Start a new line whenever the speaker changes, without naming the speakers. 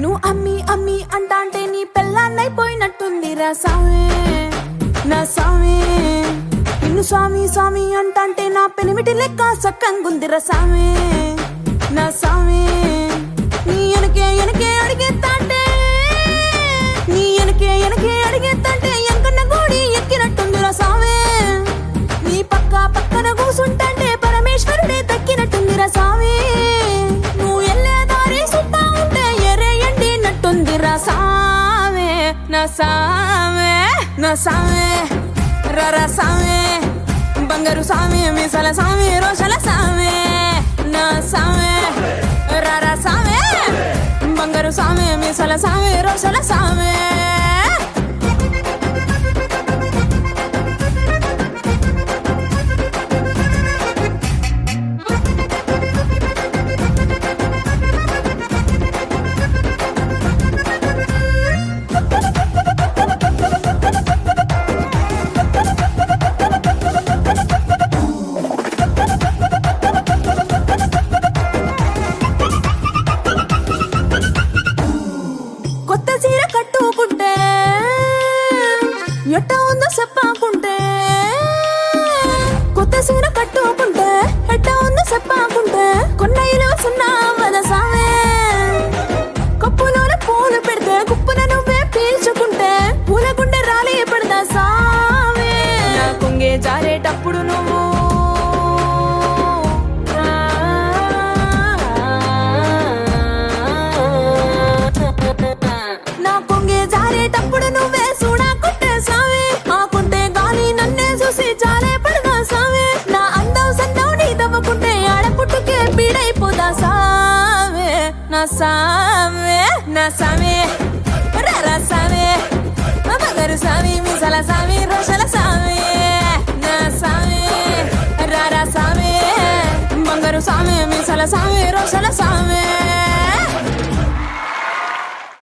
నువ్వు అమ్మి అమ్మి అంటాంటే నీ పెళ్ళాన్నైపోయినట్టుందిరా సామే నా సామే. నిన్ను స్వామి స్వామి అంటాంటే నా పెనిమిటి లెక్క సక్కంగుందిరా సామే నా సామే. నీ ఎనకే ఎనకే అడిగేత్తాంటే నీ ఎనకే ఎనకే అడిగేత్తాంటే ఎంకన్న గోడి ఎక్కినట్టుందిరా సామే. నీ పక్క పక్కన కూసుంటాంటే పరమేశ్వరుడే దక్కినట్టుందిరా సామే. నువ్వు ఎల్లే దారి సుత్తా ఉంటే ఎరే ఎండినట్టుందిరా సామే నా సామే నా సామే. రర సామే బంగారు సామే మీసాల సామే రోషల సామే నా సామే. రర సామే బంగారు సామే మీసాల సామే రోషల సామే. కొత్త చీర కట్టుకుంటే ఎట్ట ఉందో చెప్పాకుంటే కొత్త చీర కట్టుకుంటే ఎట్ట ఉందో చెప్పాకుంటే కొన్న ఇలువ సున్నా వద సామే. కప్పులోన పూలు పెడితే కుప్పున నువ్వే పీల్చుకుంటే పూల గుండె రాలి పడదా సామే. నా కొంగే జారేటప్పుడు నువ్వు నా కొంగే జారేటప్పుడు నువ్వే చూడకుంటే సామే. ఆకుంటే గాలి నన్నే చూసి జాలే పడదా సామే. నా అందం సందం నీ దవ్వకుంటే ఆడపుట్టుకే పీడైపోదా సామే నా సామే నా సామే. రర సామే బంగారు సామి మీసాల సామి రోషల సామే నా సామే. రర సామే బంగారు సామి మీసాల సామి రోషల సామే.